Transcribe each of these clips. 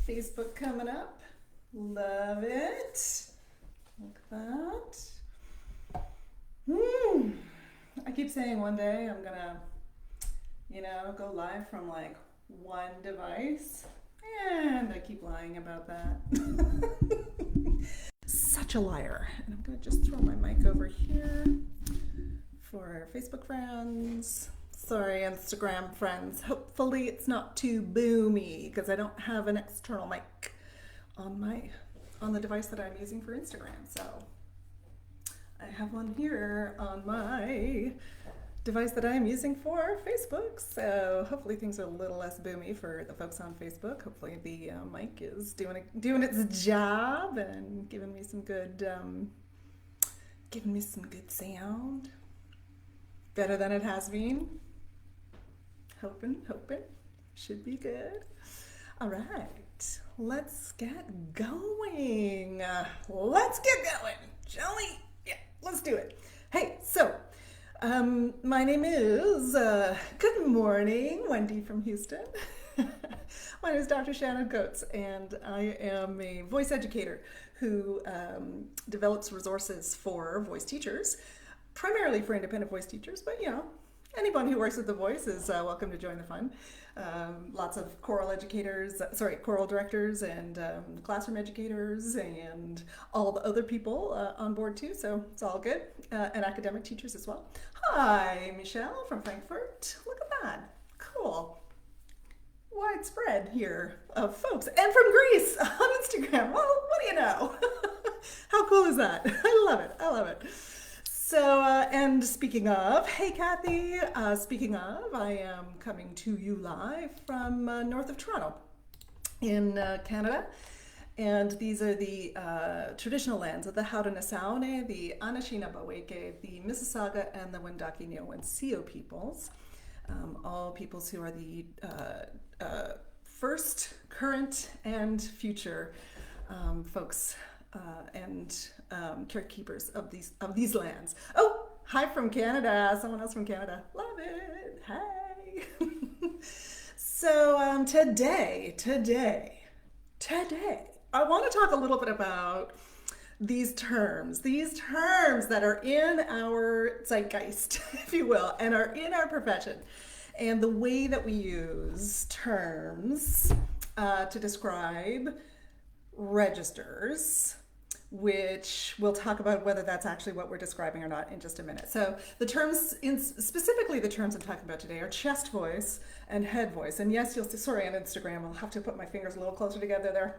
Facebook coming up. Love it. Like that. I keep saying one day I'm gonna, go live from like one device. And I keep lying about that. Such a liar. And I'm gonna just throw my mic over here for our Facebook friends. Sorry, Instagram friends. Hopefully it's not too boomy because I don't have an external mic on the device that I'm using for Instagram. So I have one here on my device that I'm using for Facebook. So hopefully things are a little less boomy for the folks on Facebook. Hopefully the mic is doing its job and giving me some good sound. Better than it has been. Hoping. Should be good. All right, let's get going. Shall we? Yeah, let's do it. Hey, so, my name is, good morning, Wendy from Houston. My name is Dr. Shannon Coates, and I am a voice educator who develops resources for voice teachers, primarily for independent voice teachers, but anyone who works with the voice is welcome to join the fun. Lots of choral directors and classroom educators and all the other people on board too, so it's all good. And academic teachers as well. Hi, Michelle from Frankfurt. Look at that. Cool. Widespread here of folks. And from Greece on Instagram. Well, what do you know? How cool is that? I love it. So, and speaking of, hey Kathy, I am coming to you live from north of Toronto in Canada. And these are the traditional lands of the Haudenosaunee, the Anishinaabe, the Mississauga, and the Wendake-Neo-Wenseo peoples. All peoples who are the first, current, and future folks and carekeepers of these lands. Oh, hi from Canada. Someone else from Canada. Love it. Hey. So today, I want to talk a little bit about these terms that are in our zeitgeist, if you will, and are in our profession, and the way that we use terms to describe registers, which we'll talk about whether that's actually what we're describing or not in just a minute. So specifically the terms I'm talking about today are chest voice and head voice. And yes, you'll see, sorry, on Instagram, I'll have to put my fingers a little closer together there.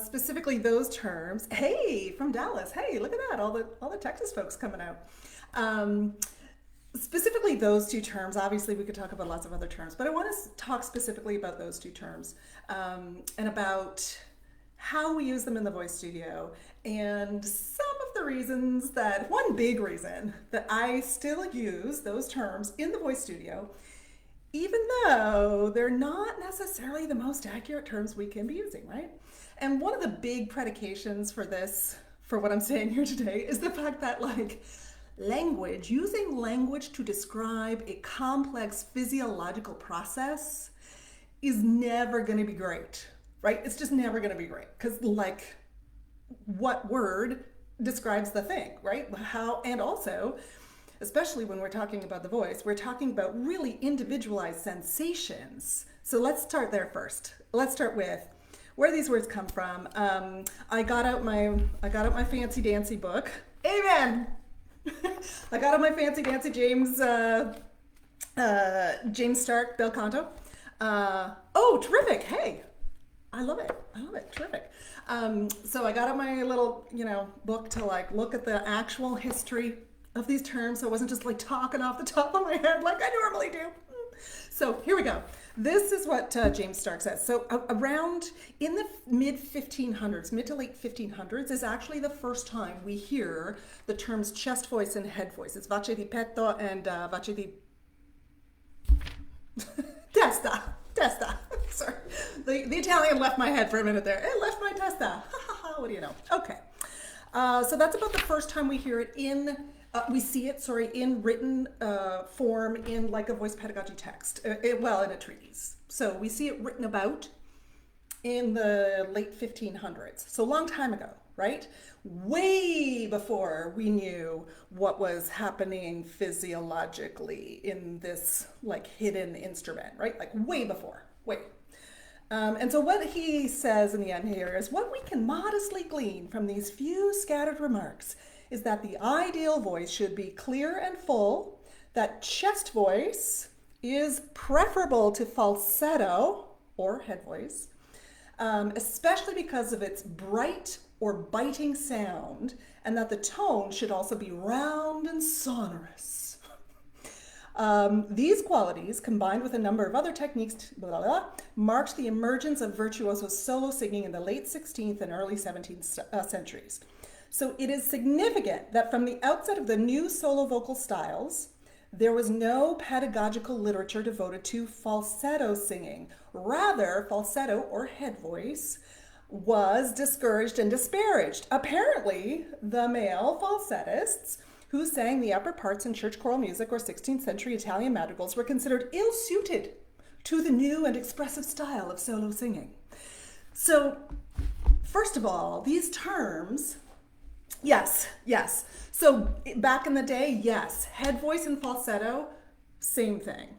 Specifically those terms. Hey, from Dallas. Hey, look at that, all the Texas folks coming out. Specifically those two terms. Obviously we could talk about lots of other terms, but I want to talk specifically about those two terms and about how we use them in the voice studio, and some of the reasons one big reason that I still use those terms in the voice studio, even though they're not necessarily the most accurate terms we can be using, right? And one of the big predications for what I'm saying here today, is the fact that using language to describe a complex physiological process is never going to be great. Right? It's just never going to be great because what word describes the thing, right? How, and also, especially when we're talking about the voice, we're talking about really individualized sensations. So let's start there first. Let's start with where these words come from. I got out my fancy dancy book. Amen. I got out my fancy dancy James Stark bel canto. Oh, terrific. Hey. I love it. Terrific. So I got out my little, book to look at the actual history of these terms. So I wasn't just talking off the top of my head like I normally do. So here we go. This is what James Stark says. So around in the mid to late 1500s is actually the first time we hear the terms chest voice and head voice. It's voce di petto and voce di testa. Sorry. The Italian left my head for a minute there. It left my testa. What do you know? Okay. So that's about the first time we hear it we see it, in written form in a voice pedagogy text, in a treatise. So we see it written about in the late 1500s. So a long time ago, right? Way before we knew what was happening physiologically in this like hidden instrument, right? Like way before, way. And so what he says in the end here is what we can modestly glean from these few scattered remarks is that the ideal voice should be clear and full, that chest voice is preferable to falsetto or head voice, especially because of its bright or biting sound, and that the tone should also be round and sonorous. These qualities, combined with a number of other techniques, marked the emergence of virtuoso solo singing in the late 16th and early 17th centuries. So it is significant that from the outset of the new solo vocal styles, there was no pedagogical literature devoted to falsetto singing. Rather, falsetto or head voice was discouraged and disparaged. Apparently, the male falsettists who sang the upper parts in church choral music or 16th century Italian madrigals were considered ill-suited to the new and expressive style of solo singing. So, first of all, these terms, yes. So back in the day, yes, head voice and falsetto, same thing.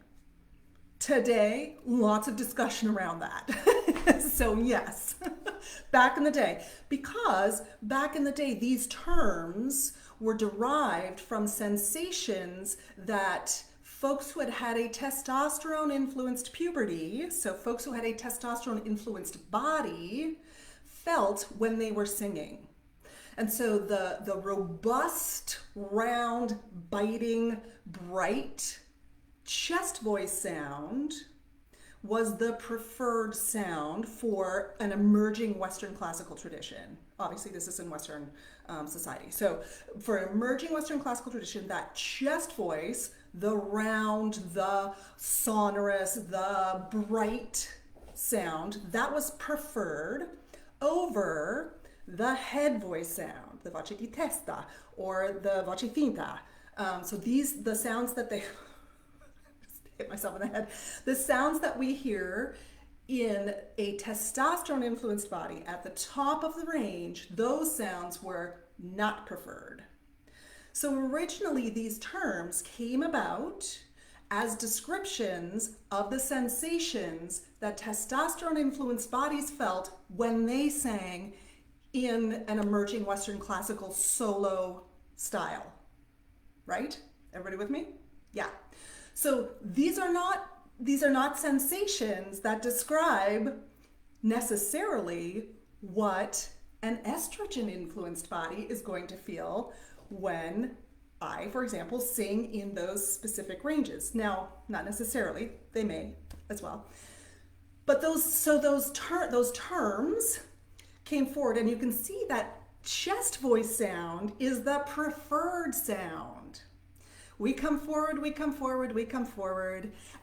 Today, lots of discussion around that. So yes, back in the day, because back in the day, these terms were derived from sensations that folks who had had a testosterone-influenced puberty, so folks who had a testosterone-influenced body, felt when they were singing. And so the robust, round, biting, bright chest voice sound was the preferred sound for an emerging Western classical tradition. Obviously, this is in Western society. So for an emerging Western classical tradition, that chest voice, the round, the sonorous, the bright sound, that was preferred over the head voice sound, the voce di testa, or the voce finta. So these, the sounds that they, hit myself in the head, the sounds that we hear in a testosterone-influenced body at the top of the range, those sounds were not preferred. So originally these terms came about as descriptions of the sensations that testosterone-influenced bodies felt when they sang in an emerging Western classical solo style, right? Everybody with me? Yeah. So these are not sensations that describe necessarily what an estrogen-influenced body is going to feel when I, for example, sing in those specific ranges. Now, not necessarily, they may as well. But those terms came forward, and you can see that chest voice sound is the preferred sound. We come forward,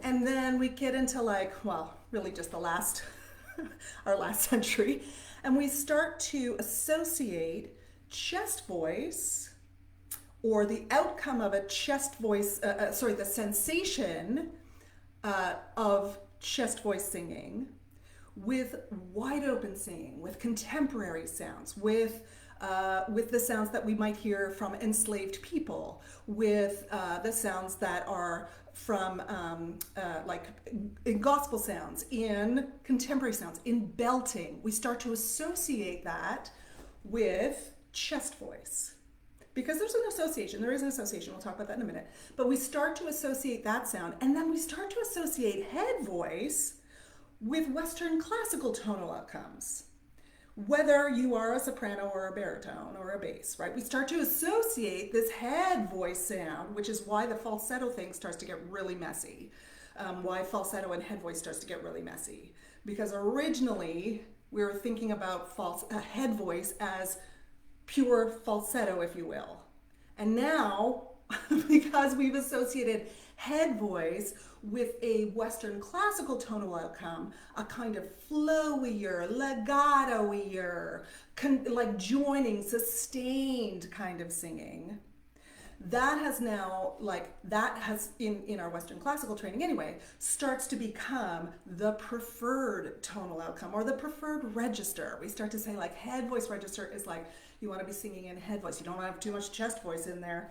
and then we get into really just the last, our last century, and we start to associate chest voice, or the outcome of a chest voice, the sensation of chest voice singing, with wide open singing, with contemporary sounds, with the sounds that we might hear from enslaved people, with the sounds that are from in gospel sounds, in contemporary sounds, in belting. We start to associate that with chest voice. Because there is an association, we'll talk about that in a minute. But we start to associate that sound, and then we start to associate head voice with Western classical tonal outcomes, whether you are a soprano or a baritone or a bass, right? We start to associate this head voice sound, which is why the falsetto thing starts to get really messy, why falsetto and head voice starts to get really messy. Because originally, we were thinking about head voice as pure falsetto, if you will. And now, because we've associated head voice with a Western classical tonal outcome, a kind of flowier, legato-ier, like joining, sustained kind of singing, that has now, that has, in our Western classical training anyway, starts to become the preferred tonal outcome or the preferred register. We start to say like head voice register is like, you want to be singing in head voice. You don't want to have too much chest voice in there.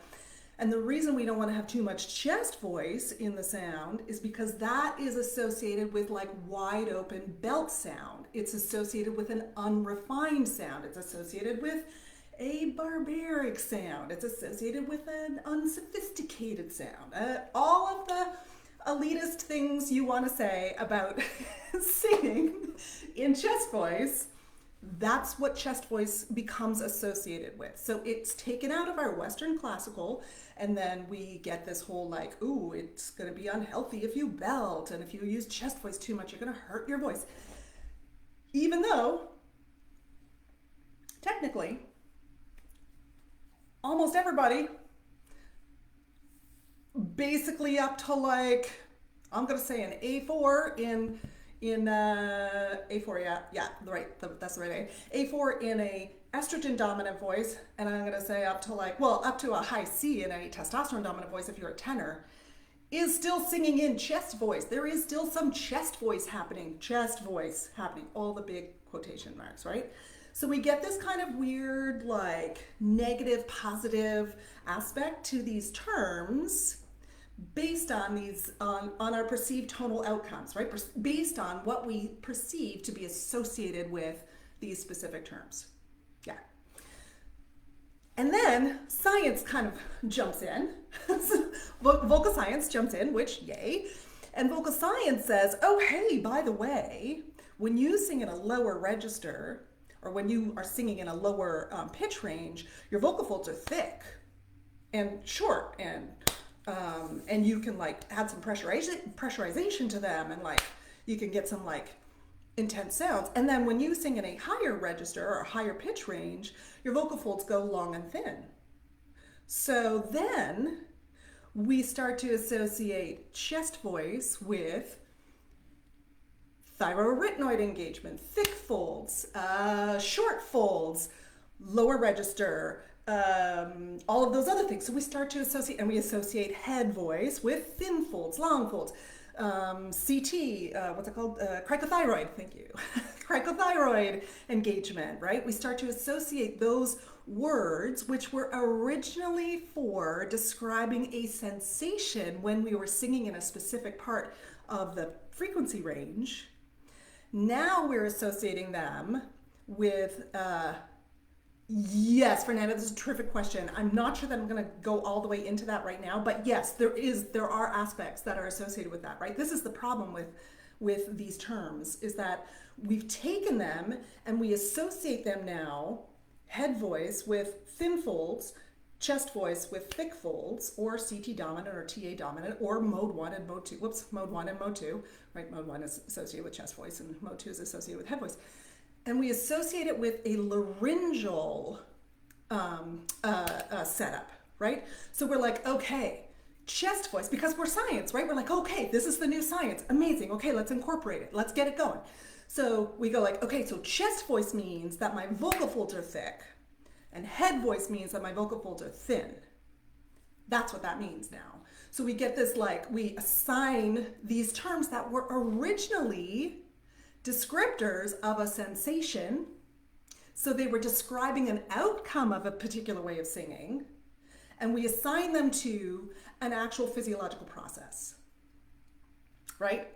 And the reason we don't want to have too much chest voice in the sound is because that is associated with like wide open belt sound. It's associated with an unrefined sound. It's associated with a barbaric sound. It's associated with an unsophisticated sound. All of the elitist things you want to say about singing in chest voice, that's what chest voice becomes associated with. So it's taken out of our Western classical, and then we get this whole like, ooh, it's going to be unhealthy if you belt, and if you use chest voice too much, you're going to hurt your voice. Even though, technically, almost everybody, basically up to like, I'm going to say an A4 in A4, that's the right A. A4 in a estrogen dominant voice, and I'm going to say up to like, well, up to a high C in a testosterone dominant voice if you're a tenor, is still singing in chest voice. There is still some chest voice happening, all the big quotation marks, right? So we get this kind of weird, like negative, positive aspect to these terms based on on our perceived tonal outcomes, right? Based on what we perceive to be associated with these specific terms. Yeah. And then science kind of jumps in. Vocal science jumps in, which yay. And vocal science says, oh, hey, by the way, when you sing in a lower register, or when you are singing in a lower pitch range, your vocal folds are thick and short, and you can like add some pressurization to them, and like you can get some like intense sounds. And then when you sing in a higher register or higher pitch range, your vocal folds go long and thin. So then we start to associate chest voice with thyroarytenoid engagement, thick folds, short folds, lower register, all of those other things. So we start to associate, and we associate head voice with thin folds, long folds, CT, what's it called? Cricothyroid, thank you. Cricothyroid engagement, right? We start to associate those words, which were originally for describing a sensation when we were singing in a specific part of the frequency range. Now we're associating them with, yes, Fernanda, this is a terrific question. I'm not sure that I'm going to go all the way into that right now, but yes, there are aspects that are associated with that, right? This is the problem with these terms, is that we've taken them and we associate them now, head voice with thin folds, chest voice with thick folds, or CT dominant or TA dominant, or mode 1 and mode 2. Mode 1 and mode 2, right? Mode 1 is associated with chest voice and mode 2 is associated with head voice. And we associate it with a laryngeal setup, right? So we're like, okay, chest voice, because we're science, right? We're like, okay, this is the new science. Amazing. Okay, let's incorporate it. Let's get it going. So we go like, okay, so chest voice means that my vocal folds are thick, and head voice means that my vocal folds are thin. That's what that means now. So we get this, like, we assign these terms that were originally descriptors of a sensation. So they were describing an outcome of a particular way of singing, and we assign them to an actual physiological process, right?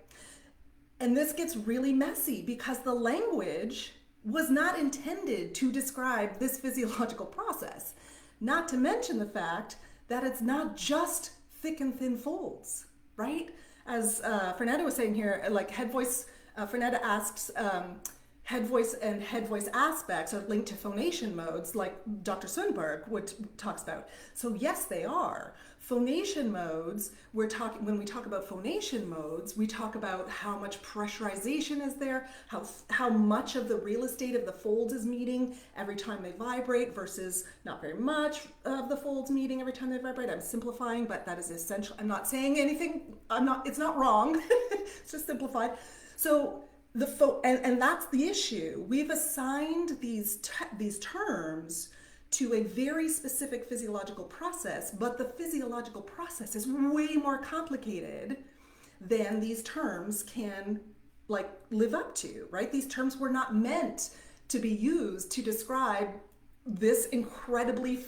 And this gets really messy because the language was not intended to describe this physiological process, not to mention the fact that it's not just thick and thin folds, right? As Fernanda was saying here, like head voice, Fernanda asks, head voice and head voice aspects are linked to phonation modes, like Dr. Sundberg talks about. So yes, they are. Phonation modes, when we talk about phonation modes, we talk about how much pressurization is there, how much of the real estate of the folds is meeting every time they vibrate versus not very much of the folds meeting every time they vibrate. I'm simplifying, but that is essential. I'm not saying anything, it's not wrong, it's just simplified. So and that's the issue. We've assigned these terms to a very specific physiological process, but the physiological process is way more complicated than these terms can like live up to, right? These terms were not meant to be used to describe this incredibly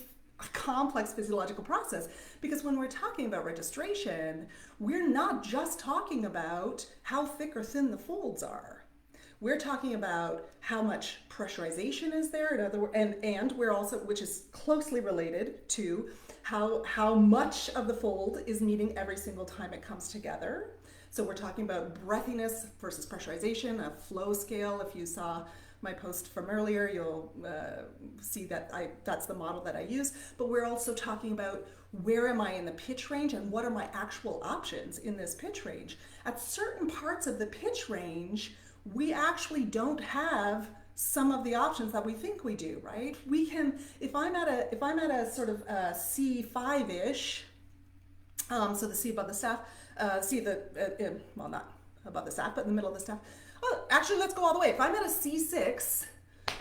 complex physiological process. Because when we're talking about registration, we're not just talking about how thick or thin the folds are. We're talking about how much pressurization is there, in other words, and we're also, which is closely related to how much of the fold is meeting every single time it comes together. So we're talking about breathiness versus pressurization, a flow scale. If you saw my post from earlier, you'll see that that's the model that I use. But we're also talking about where am I in the pitch range and what are my actual options in this pitch range. At certain parts of the pitch range, we actually don't have some of the options that we think we do, right? We can, if I'm at a sort of C5-ish, so the C above the staff, well, not above the staff, but in the middle of the staff. Oh, actually, let's go all the way. If I'm at a C6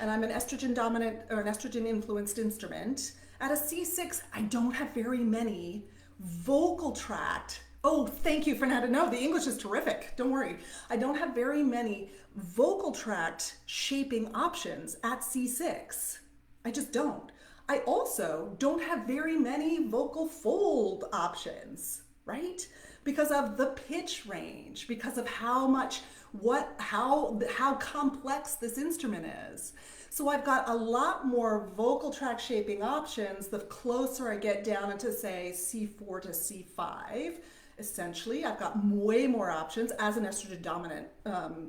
and I'm an estrogen dominant or an estrogen influenced instrument, at a C6, I don't have very many vocal tract. Oh, thank you, Fernanda. No, the English is terrific. Don't worry. I don't have very many vocal tract shaping options at C6. I just don't. I also don't have very many vocal fold options, right? Because of the pitch range, because of how complex this instrument is. So I've got a lot more vocal tract shaping options the closer I get down into, say, C4 to C5. Essentially, I've got way more options as an estrogen dominant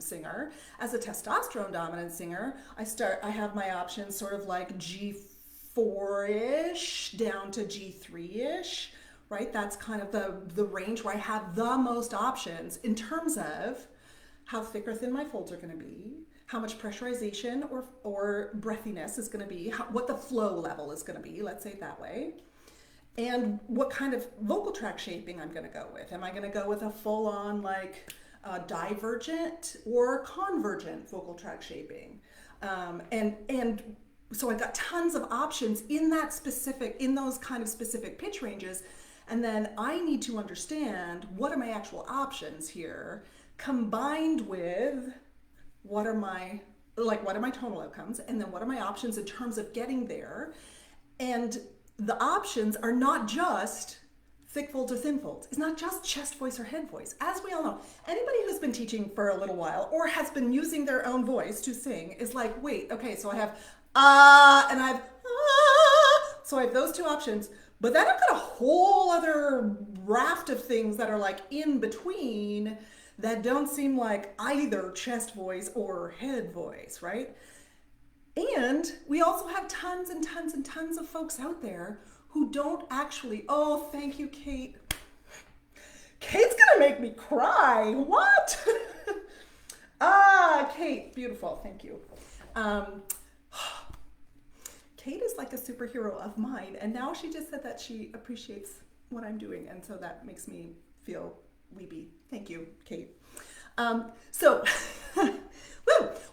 singer. As a testosterone dominant singer, I have my options sort of like G4-ish down to G3-ish. Right? That's kind of the range where I have the most options in terms of how thick or thin my folds are going to be, how much pressurization or breathiness is going to be, what the flow level is going to be, let's say it that way, and what kind of vocal tract shaping I'm going to go with. Am I going to go with a full-on like divergent or convergent vocal tract shaping? And so I've got tons of options in those kind of specific pitch ranges. And then I need to understand what are my actual options here, combined with what are my tonal outcomes, and then what are my options in terms of getting there. And the options are not just thick folds or thin folds. It's not just chest voice or head voice. As we all know, anybody who's been teaching for a little while or has been using their own voice to sing is like, wait, okay, so I have and I have so I have those two options. But then I've got a whole other raft of things that are like in between that don't seem like either chest voice or head voice, right? And we also have tons and tons and tons of folks out there who don't actually, oh, thank you, Kate. Kate's gonna make me cry. What? Kate, beautiful, thank you. Kate is like a superhero of mine, and now she just said that she appreciates what I'm doing, and so that makes me feel weepy. Thank you, Kate.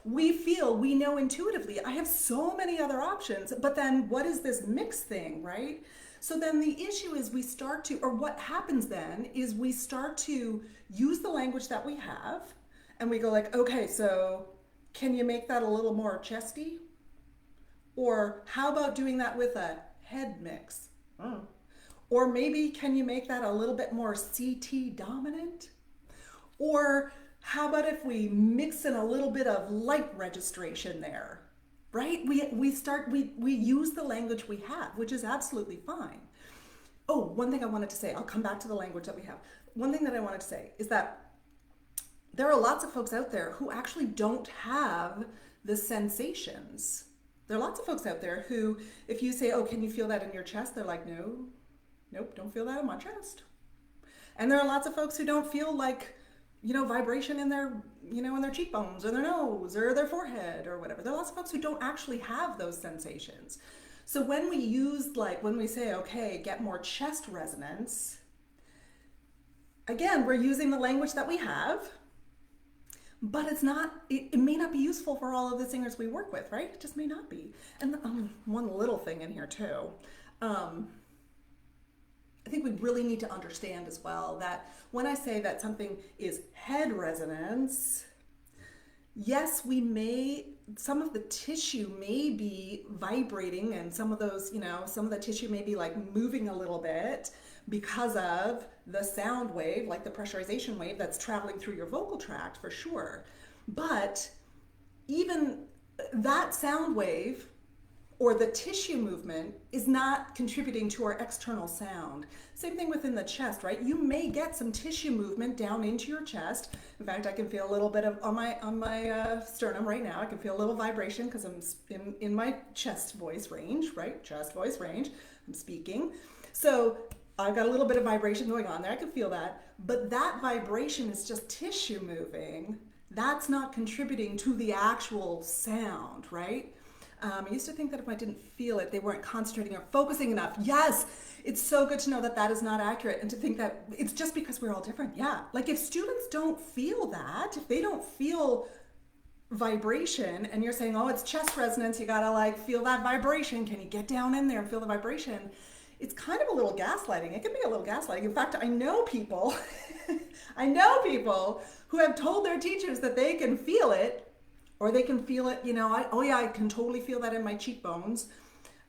We know intuitively, I have so many other options, but then what is this mix thing, right? So then the issue is what happens then is we start to use the language that we have, and we go like, okay, so can you make that a little more chesty? Or how about doing that with a head mix? Or maybe can you make that a little bit more CT dominant? Or how about if we mix in a little bit of light registration there, right? We use the language we have, which is absolutely fine. Oh, one thing I wanted to say, I'll come back to the language that we have. One thing that I wanted to say is that there are lots of folks out there who actually don't have the sensations. There are lots of folks out there who, if you say, oh, can you feel that in your chest? They're like, nope, don't feel that in my chest. And there are lots of folks who don't feel like, vibration in their, in their cheekbones or their nose or their forehead or whatever. There are lots of folks who don't actually have those sensations. So when we say, okay, get more chest resonance, again, we're using the language that we have, but it's not, it may not be useful for all of the singers we work with, right? It just may not be. And one little thing in here too. I think we really need to understand as well that when I say that something is head resonance, yes, some of the tissue may be vibrating and some of those, some of the tissue may be like moving a little bit because of the sound wave, like the pressurization wave that's traveling through your vocal tract for sure. But even that sound wave or the tissue movement is not contributing to our external sound. Same thing within the chest, right? You may get some tissue movement down into your chest. In fact, I can feel a little bit of on my sternum right now. I can feel a little vibration because I'm in my chest voice range, right? Chest voice range. I'm speaking. So I've got a little bit of vibration going on there. I can feel that. But that vibration is just tissue moving. That's not contributing to the actual sound, right? I used to think that if I didn't feel it, they weren't concentrating or focusing enough. Yes, it's so good to know that that is not accurate and to think that it's just because we're all different. Yeah, like if students don't feel that, if they don't feel vibration and you're saying, oh, it's chest resonance, you gotta like feel that vibration. Can you get down in there and feel the vibration? It's kind of a little gaslighting. It can be a little gaslighting. In fact, I know people, who have told their teachers that they can feel it, or they can feel it, I can totally feel that in my cheekbones,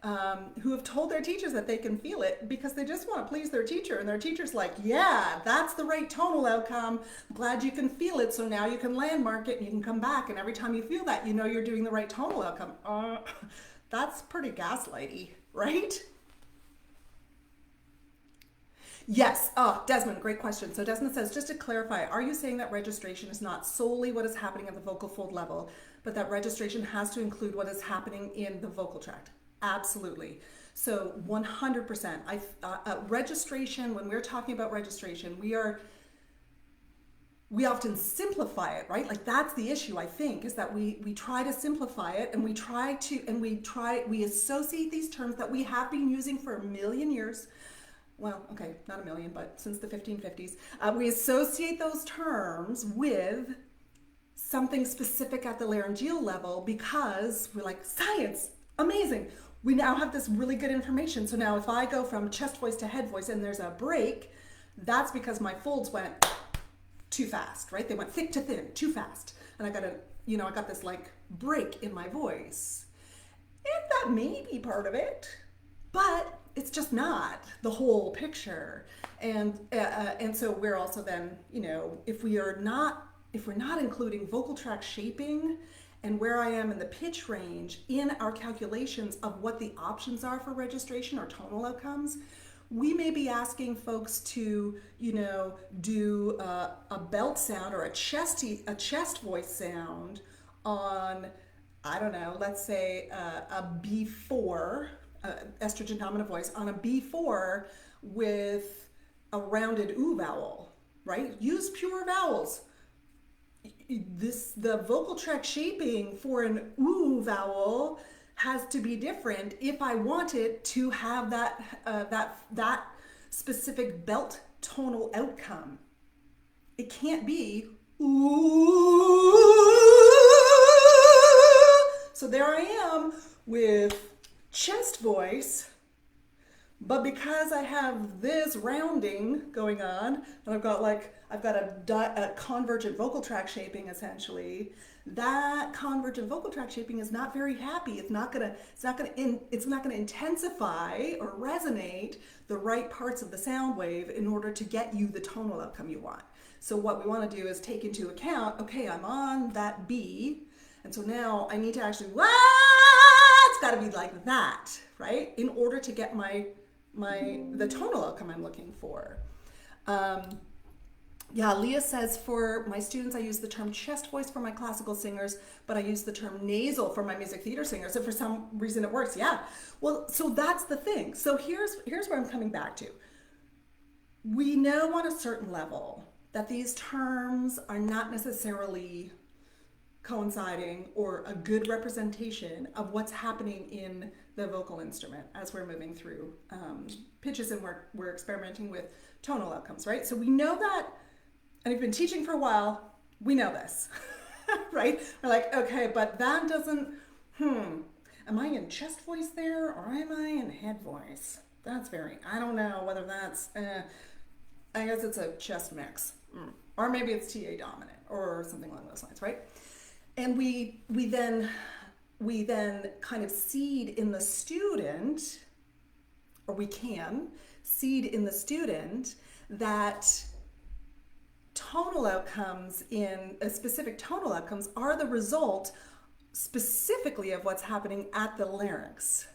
who have told their teachers that they can feel it because they just want to please their teacher. And their teacher's like, yeah, that's the right tonal outcome. I'm glad you can feel it. So now you can landmark it and you can come back. And every time you feel that, you're doing the right tonal outcome. That's pretty gaslighty, right? Yes. Oh, Desmond, great question. So Desmond says, just to clarify, are you saying that registration is not solely what is happening at the vocal fold level, but that registration has to include what is happening in the vocal tract? Absolutely. So 100%. Registration, when we're talking about registration, we often simplify it, right? Like that's the issue, I think, is that we try to simplify it and we associate these terms that we have been using for a million years. Well, okay, not a million, but since the 1550s, we associate those terms with something specific at the laryngeal level because we're like, science, amazing. We now have this really good information. So now if I go from chest voice to head voice and there's a break, that's because my folds went too fast, right? They went thick to thin, too fast. And I got this like break in my voice. And that may be part of it, but it's just not the whole picture. And so we're also then, if we're not including vocal tract shaping and where I am in the pitch range in our calculations of what the options are for registration or tonal outcomes, we may be asking folks to, do a belt sound or a chest voice sound on, I don't know, let's say a B4, estrogen dominant voice on a B4 with a rounded ooh vowel, right? Use pure vowels. The vocal tract shaping for an ooh vowel has to be different if I want it to have that specific belt tonal outcome. It can't be ooh. So there I am with chest voice, but because I have this rounding going on, and I've got a convergent vocal tract shaping essentially, that convergent vocal tract shaping is not very happy. It's not gonna intensify or resonate the right parts of the sound wave in order to get you the tonal outcome you want. So what we want to do is take into account, okay, I'm on that B, and so now I need to actually it's got to be like that, right? In order to get the tonal outcome I'm looking for. Leah says, for my students, I use the term chest voice for my classical singers, but I use the term nasal for my music theater singers. So for some reason it works. Yeah. Well, so that's the thing. So here's where I'm coming back to. We know on a certain level that these terms are not necessarily coinciding or a good representation of what's happening in the vocal instrument as we're moving through pitches and we're experimenting with tonal outcomes, right? So we know that, and I've been teaching for a while, we know this. right? We're like, okay, but that doesn't, am I in chest voice there or am I in head voice? That's very, I don't know whether that's, I guess it's a chest mix. Or maybe it's TA dominant or something along those lines, right? And we then kind of seed in the student, or we can seed in the student that tonal outcomes specific tonal outcomes are the result specifically of what's happening at the larynx.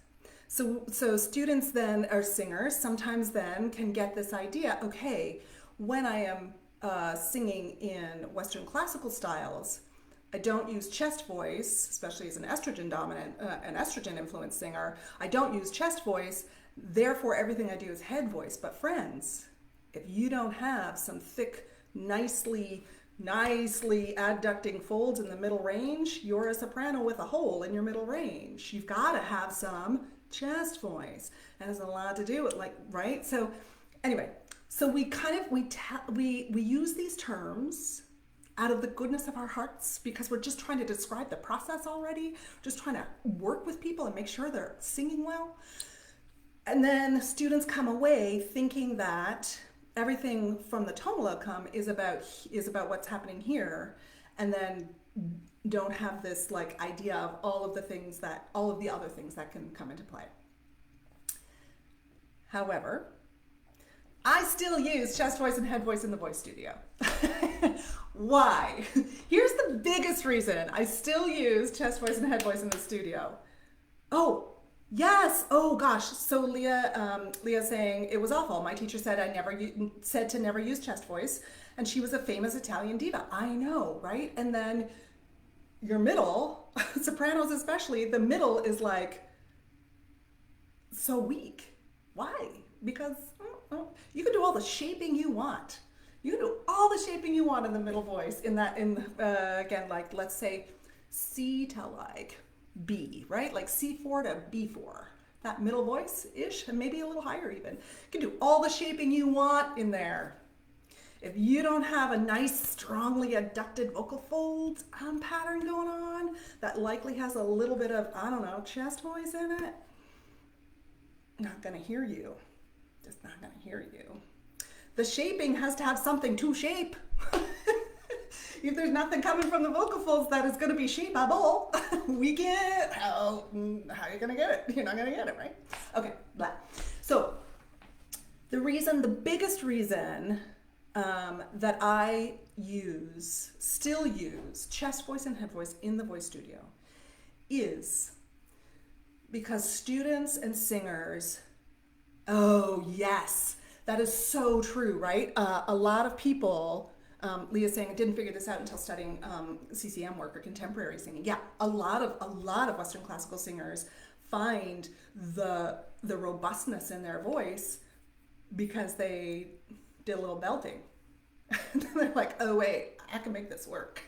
So students then, or singers, sometimes then can get this idea, okay, when I am singing in Western classical styles, I don't use chest voice, especially as an estrogen dominant, an estrogen influenced singer. I don't use chest voice, therefore everything I do is head voice. But friends, if you don't have some thick, nicely adducting folds in the middle range, you're a soprano with a hole in your middle range. You've got to have some chest voice. That has a lot to do with, like, right? So anyway, so we use these terms out of the goodness of our hearts because we're just trying to describe the process already, just trying to work with people and make sure they're singing well. And then students come away thinking that everything from the tonal outcome is about what's happening here, and then don't have this like idea of all of the other things that can come into play. However, I still use chest voice and head voice in the voice studio. Why? Here's the biggest reason I still use chest voice and head voice in the studio. Oh, yes. Oh gosh. So Leah's saying it was awful. My teacher said said to never use chest voice, and she was a famous Italian diva. I know, right? And then your middle, sopranos especially, the middle is like so weak. Why? Because you can do all the shaping you want. You can do all the shaping you want in the middle voice again, like let's say C to like B, right? Like C4 to B4. That middle voice-ish, and maybe a little higher even. You can do all the shaping you want in there. If you don't have a nice, strongly adducted vocal folds pattern going on, that likely has a little bit of, I don't know, chest voice in it, not gonna hear you. Just not gonna hear you. The shaping has to have something to shape. If there's nothing coming from the vocal folds that is gonna be shapeable, we can't, how are you gonna get it? You're not gonna get it, right? Okay, blah. So the biggest reason that I still use chest voice and head voice in the voice studio is because students and singers, oh yes, that is so true, right? A lot of people, Leah's saying I didn't figure this out until studying CCM work or contemporary singing. Yeah, a lot of Western classical singers find the robustness in their voice because they did a little belting. They're like, oh wait, I can make this work.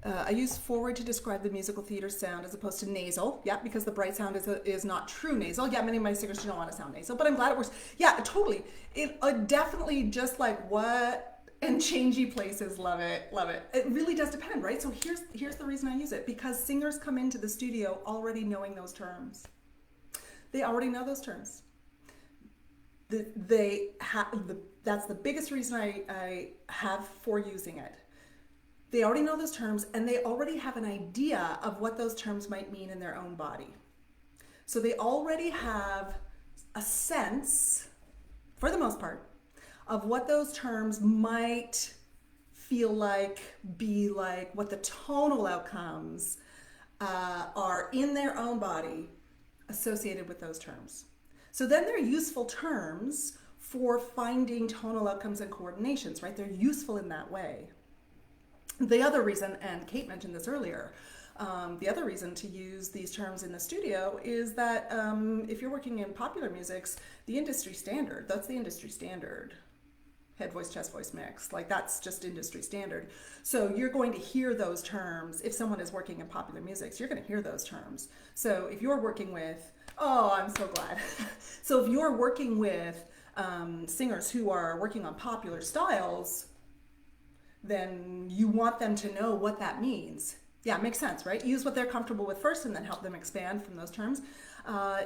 I use forward to describe the musical theater sound as opposed to nasal. Yeah, because the bright sound is not true nasal. Yeah, many of my singers don't want to sound nasal, but I'm glad it works. Yeah, totally. It definitely just like what and changey places. Love it, love it. It really does depend, right? So here's the reason I use it, because singers come into the studio already knowing those terms. They already know those terms. That's the biggest reason I have for using it. They already know those terms, and they already have an idea of what those terms might mean in their own body. So they already have a sense, for the most part, of what those terms might feel like, be like, what the tonal outcomes are in their own body associated with those terms. So then they're useful terms for finding tonal outcomes and coordinations, right? They're useful in that way. The other reason, and Kate mentioned this earlier, the other reason to use these terms in the studio is that if you're working in popular musics, the industry standard, that's the industry standard, head voice, chest voice mix, like that's just industry standard. So you're going to hear those terms. If someone is working in popular musics, you're going to hear those terms. So if you're working with, oh, I'm so glad. So if you're working with singers who are working on popular styles, then you want them to know what that means. Yeah, makes sense, right? Use what they're comfortable with first and then help them expand from those terms.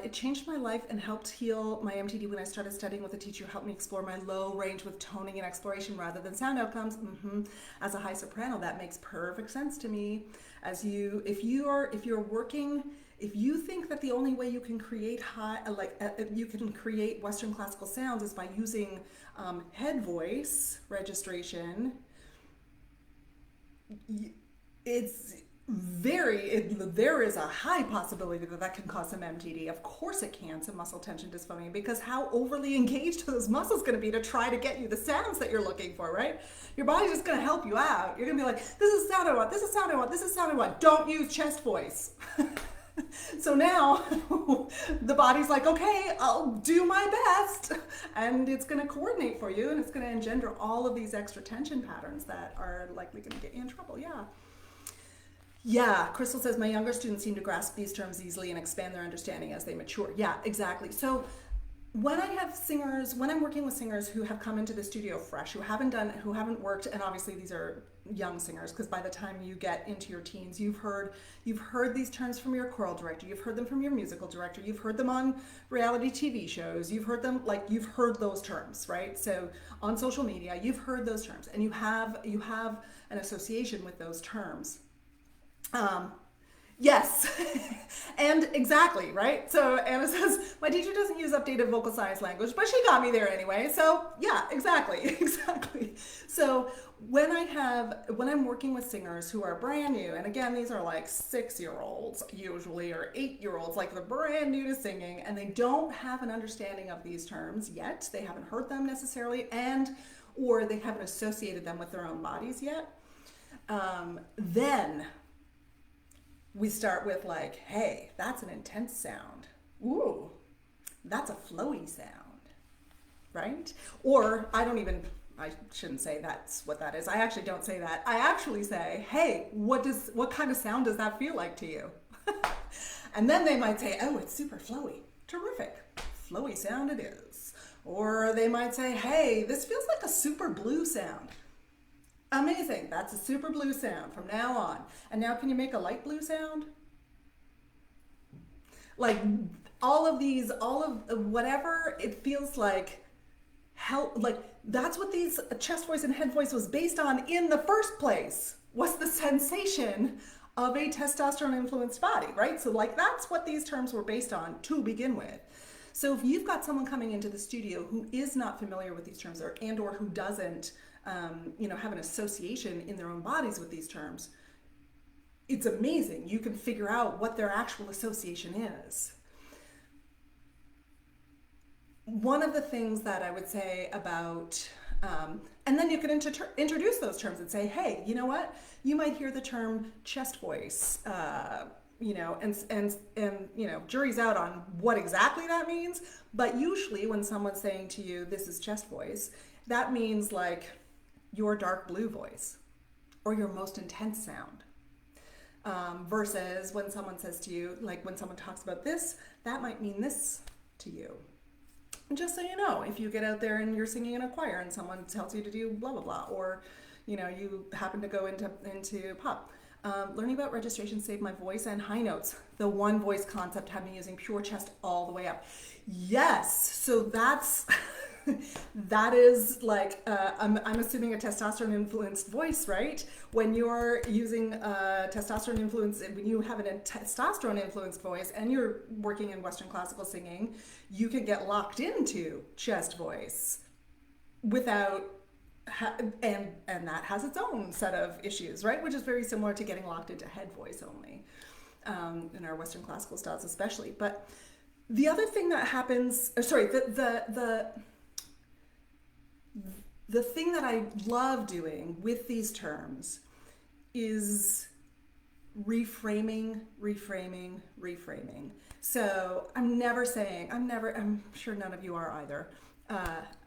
It changed my life and helped heal my MTD when I started studying with a teacher who helped me explore my low range with toning and exploration rather than sound outcomes. As a high soprano, that makes perfect sense to me. If you're working, if you think that the only way you can create you can create Western classical sounds is by using head voice registration, there is a high possibility that that can cause some MTD. Of course it can, some muscle tension dysphonia, because how overly engaged are those muscles going to be to try to get you the sounds that you're looking for, right? Your body's just going to help you out. You're going to be like, this is sound I want, this is sound I want, this is sound I want. Don't use chest voice. So now the body's like, okay, I'll do my best. And it's going to coordinate for you, and it's going to engender all of these extra tension patterns that are likely going to get you in trouble. Yeah, Crystal says, my younger students seem to grasp these terms easily and expand their understanding as they mature. Yeah, exactly. So when I'm working with singers who have come into the studio fresh, who haven't worked, and obviously these are young singers, because by the time you get into your teens, you've heard these terms from your choral director, you've heard them from your musical director, you've heard them on reality TV shows, you've heard those terms, right? So on social media, you've heard those terms, and you have an association with those terms. Yes, and exactly, right? So Anna says, my teacher doesn't use updated vocal science language, but she got me there anyway. So yeah, exactly. So when I'm working with singers who are brand new, and again, these are like 6-year-olds usually, or 8-year-olds, like they're brand new to singing, and they don't have an understanding of these terms yet. They haven't heard them necessarily, or they haven't associated them with their own bodies yet. Then we start with like, hey, that's an intense sound. Ooh, that's a flowy sound, right? Or I shouldn't say that's what that is. I actually don't say that. I actually say, hey, what kind of sound does that feel like to you? And then they might say, oh, it's super flowy. Terrific. Flowy sound it is. Or they might say, hey, this feels like a super blue sound. Amazing, that's a super blue sound from now on. And now can you make a light blue sound? Like all of whatever it feels like, that's what these chest voice and head voice was based on in the first place, was the sensation of a testosterone influenced body, right? So like that's what these terms were based on to begin with. So if you've got someone coming into the studio who is not familiar with these terms or who doesn't have an association in their own bodies with these terms, it's amazing. You can figure out what their actual association is. One of the things that I would say about, and then you can introduce those terms and say, hey, you know what? You might hear the term chest voice, and jury's out on what exactly that means. But usually when someone's saying to you, this is chest voice, that means like your dark blue voice or your most intense sound. Versus when someone says to you, like when someone talks about this, that might mean this to you. And just so you know, if you get out there and you're singing in a choir and someone tells you to do blah, blah, blah, or, you happen to go into pop. Learning about registration saved my voice and high notes. The one voice concept had me using pure chest all the way up. Yes, so that is like, I'm assuming a testosterone influenced voice, right? When you're using testosterone influence, when you have a testosterone influenced voice and you're working in Western classical singing, you can get locked into chest voice without, and that has its own set of issues, right? Which is very similar to getting locked into head voice only, in our Western classical styles especially. But the other thing that happens, the thing that I love doing with these terms is reframing. So I'm sure none of you are either.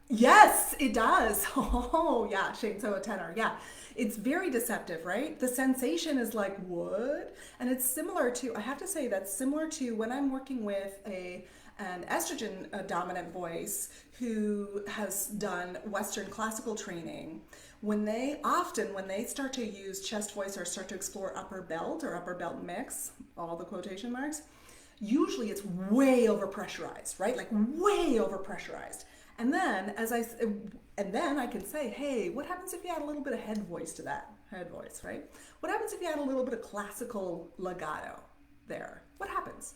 Yes, it does. Oh yeah, Shane, so a tenor. Yeah, it's very deceptive, right? The sensation is like, what? And it's similar to, I have to say that's similar to when I'm working with an estrogen dominant voice who has done Western classical training. when they start to use chest voice or start to explore upper belt or upper belt mix, all the quotation marks, usually it's way over pressurized, right? Like way over pressurized. And then I can say, hey, what happens if you add a little bit of head voice to that? Head voice, right? What happens if you add a little bit of classical legato there? What happens?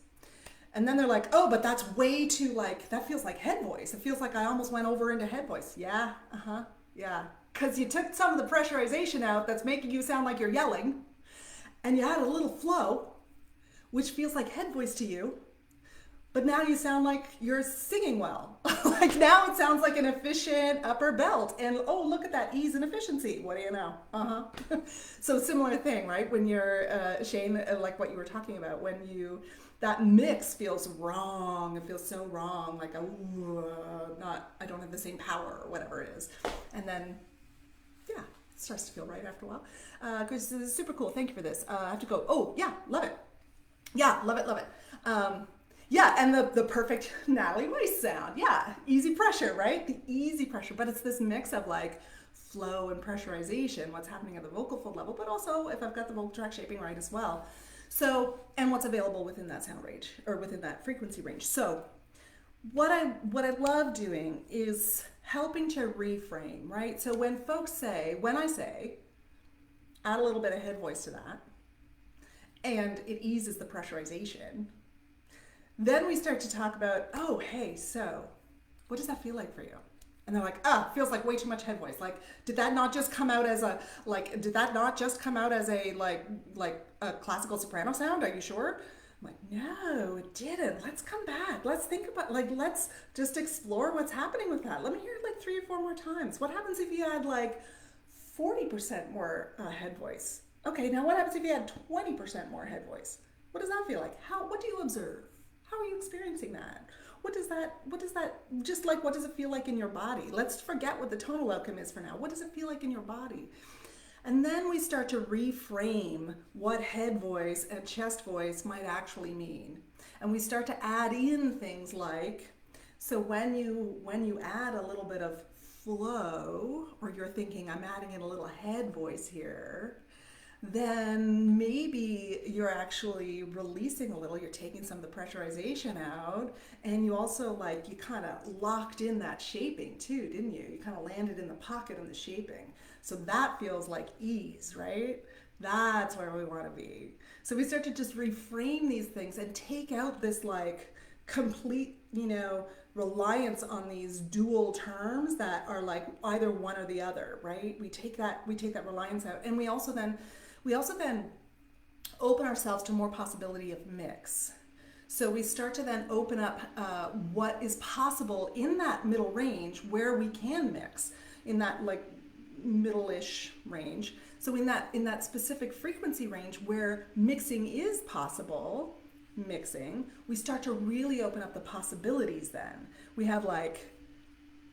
And then they're like, oh, but that's way too that feels like head voice. It feels like I almost went over into head voice. Yeah, yeah. Because you took some of the pressurization out that's making you sound like you're yelling, and you add a little flow, which feels like head voice to you, but now you sound like you're singing well. Like now it sounds like an efficient upper belt, and oh, look at that ease and efficiency. What do you know? So similar thing, right? When you're, Shane, like what you were talking about, when that mix feels wrong, it feels so wrong, like I don't have the same power or whatever it is. And then, yeah, it starts to feel right after a while. Because this is super cool. Thank you for this. I have to go. Oh, yeah, love it. Yeah, love it. Yeah, and the perfect Natalie voice sound. Yeah, easy pressure, right? The easy pressure, but it's this mix of like flow and pressurization, what's happening at the vocal fold level, but also if I've got the vocal tract shaping right as well. So, and what's available within that sound range or within that frequency range. So what I love doing is helping to reframe, right? So when I say, add a little bit of head voice to that, and it eases the pressurization, then we start to talk about, oh, hey, so what does that feel like for you? And they're like, it feels like way too much head voice. Like, did that not just come out as a classical soprano sound? Are you sure? I'm like, no, it didn't. Let's come back. Let's think about, let's just explore what's happening with that. Let me hear it like 3 or 4 more times. What happens if you add like 40% more head voice? Okay, now what happens if you add 20% more head voice? What does that feel like? What do you observe? How are you experiencing that? What does it feel like in your body? Let's forget what the tonal outcome is for now. What does it feel like in your body? And then we start to reframe what head voice and chest voice might actually mean. And we start to add in things like, so when you add a little bit of flow, or you're thinking, I'm adding in a little head voice here, then maybe you're actually releasing a little, you're taking some of the pressurization out, and you also you kind of locked in that shaping too, didn't you? You kind of landed in the pocket in the shaping. So that feels like ease, right? That's where we want to be. So we start to just reframe these things and take out this complete, reliance on these dual terms that are like either one or the other, right? We take that reliance out, and we also then open ourselves to more possibility of mix. So we start to then open up what is possible in that middle range where we can mix in that middle-ish range. So in that specific frequency range where mixing is possible, we start to really open up the possibilities then. We have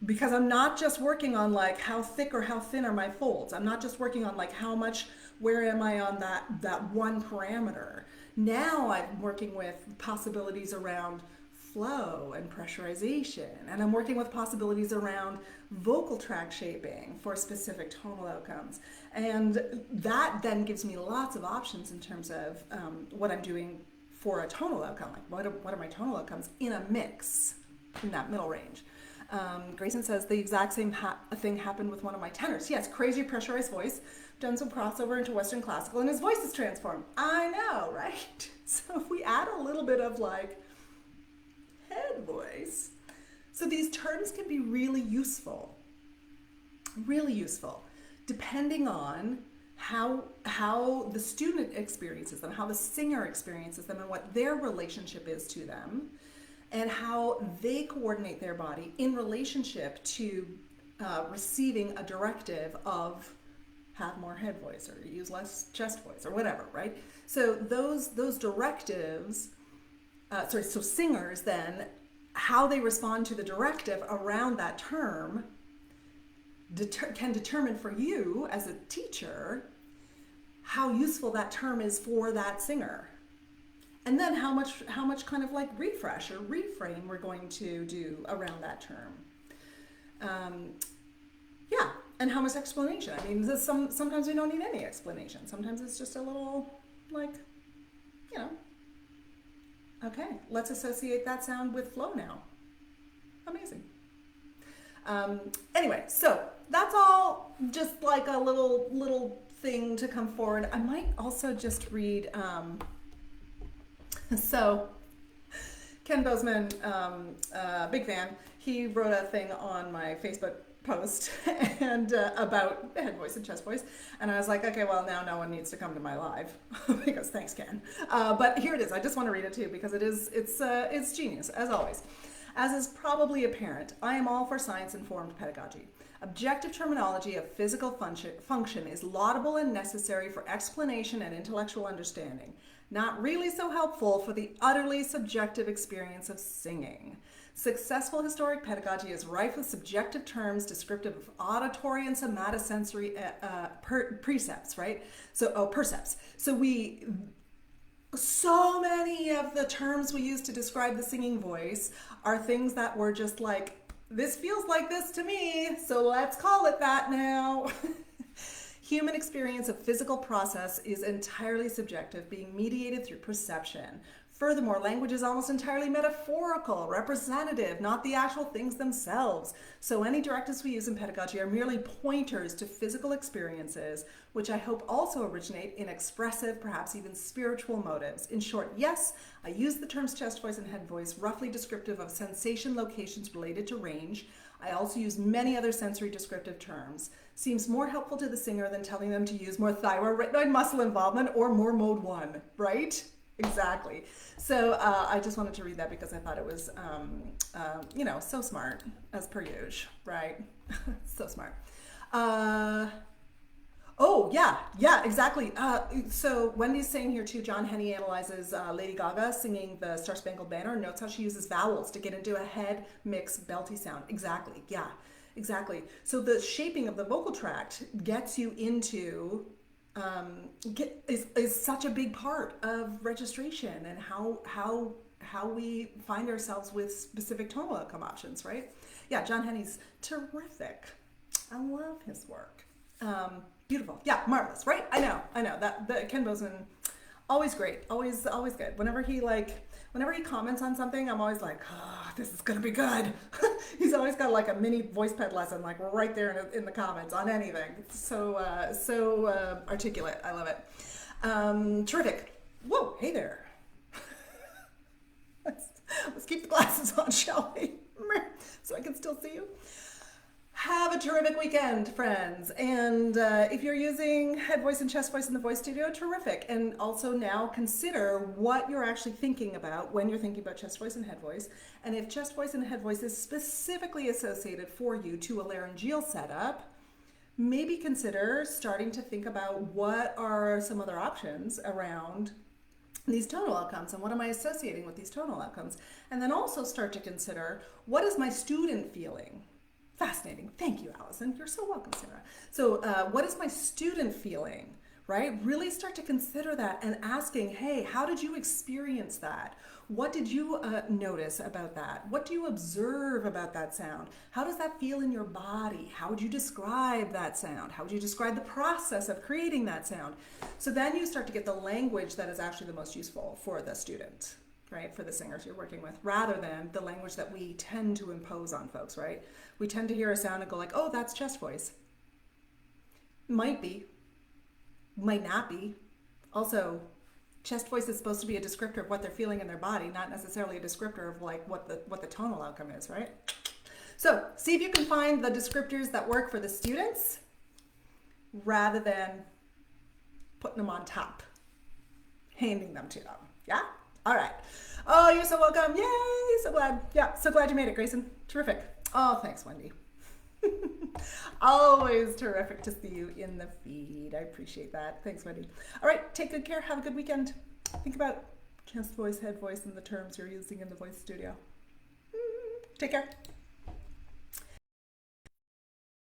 because I'm not just working on how thick or how thin are my folds. I'm not just working on how much, where am I on that one parameter. Now I'm working with possibilities around flow and pressurization, and I'm working with possibilities around vocal tract shaping for specific tonal outcomes. And that then gives me lots of options in terms of what I'm doing for a tonal outcome. What are my tonal outcomes in a mix in that middle range? Grayson says the exact same thing happened with one of my tenors. Yes, crazy pressurized voice, done some crossover into Western classical, and his voice is transformed. I know, right? So if we add a little bit of head voice, so these terms can be really useful, depending on how the student experiences them, how the singer experiences them, and what their relationship is to them, and how they coordinate their body in relationship to receiving a directive of have more head voice or use less chest voice or whatever, right? So those directives, so singers then, how they respond to the directive around that term can determine for you as a teacher how useful that term is for that singer. And then how much kind of refresh or reframe we're going to do around that term. Yeah, And how much explanation? I mean, sometimes we don't need any explanation. Sometimes it's just a little, like, you know, okay, let's associate that sound with flow now. Amazing. Anyway, so that's all just like a little thing to come forward. I might also just read, so Ken Bozeman, big fan, he wrote a thing on my Facebook post and about head voice and chest voice, and I was like, okay, well, now no one needs to come to my live because thanks, Ken. But here it is. I just want to read it too because it's genius as always. As is probably apparent, I am all for science-informed pedagogy. Objective terminology of physical function is laudable and necessary for explanation and intellectual understanding, not really so helpful for the utterly subjective experience of singing. Successful historic pedagogy is rife with subjective terms descriptive of auditory and somatosensory precepts, right? Percepts. So many of the terms we use to describe the singing voice are things that were just like, this feels like this to me, so let's call it that now. Human experience of physical process is entirely subjective, being mediated through perception. Furthermore, language is almost entirely metaphorical, representative, not the actual things themselves. So any directives we use in pedagogy are merely pointers to physical experiences, which I hope also originate in expressive, perhaps even spiritual motives. In short, yes, I use the terms chest voice and head voice, roughly descriptive of sensation locations related to range. I also use many other sensory descriptive terms. Seems more helpful to the singer than telling them to use more thyroid muscle involvement or more mode 1, right? Exactly. So I just wanted to read that because I thought it was, so smart, as per usual, right? So smart. Exactly. So Wendy's saying here too, John Henney analyzes Lady Gaga singing the Star Spangled Banner and notes how she uses vowels to get into a head mix belty sound. Exactly. Yeah, exactly. So the shaping of the vocal tract gets you into is such a big part of registration and how we find ourselves with specific tonal outcome options, right? Yeah, John Henney's terrific. I love his work. Beautiful. Yeah, marvelous, right? I know that the Ken Bozeman, always great, always good. Whenever he comments on something, I'm always like, oh, this is gonna be good. He's always got like a mini voice ped lesson, like right there in the comments on anything. So articulate. I love it. Terrific. Whoa, hey there. Let's keep the glasses on, shall we? So I can still see you. Have a terrific weekend, friends. And if you're using head voice and chest voice in the voice studio, terrific. And also now consider what you're actually thinking about when you're thinking about chest voice and head voice. And if chest voice and head voice is specifically associated for you to a laryngeal setup, maybe consider starting to think about what are some other options around these tonal outcomes and what am I associating with these tonal outcomes. And then also start to consider, what is my student feeling? Fascinating. Thank you, Allison. You're so welcome, Sarah. So what is my student feeling, right? Really start to consider that and asking, hey, how did you experience that? What did you notice about that? What do you observe about that sound? How does that feel in your body? How would you describe that sound? How would you describe the process of creating that sound? So then you start to get the language that is actually the most useful for the student, right? For the singers you're working with, rather than the language that we tend to impose on folks, right? We tend to hear a sound and go like, oh, that's chest voice. Might be, might not be. Also, chest voice is supposed to be a descriptor of what they're feeling in their body, not necessarily a descriptor of like what the tonal outcome is, right? So see if you can find the descriptors that work for the students rather than putting them on top, handing them to them. Yeah? All right. Oh, you're so welcome. Yay. So glad. Yeah. So glad you made it, Grayson. Terrific. Oh, thanks, Wendy. Always terrific to see you in the feed. I appreciate that. Thanks, Wendy. All right. Take good care. Have a good weekend. Think about chest voice, head voice, and the terms you're using in the voice studio. Take care.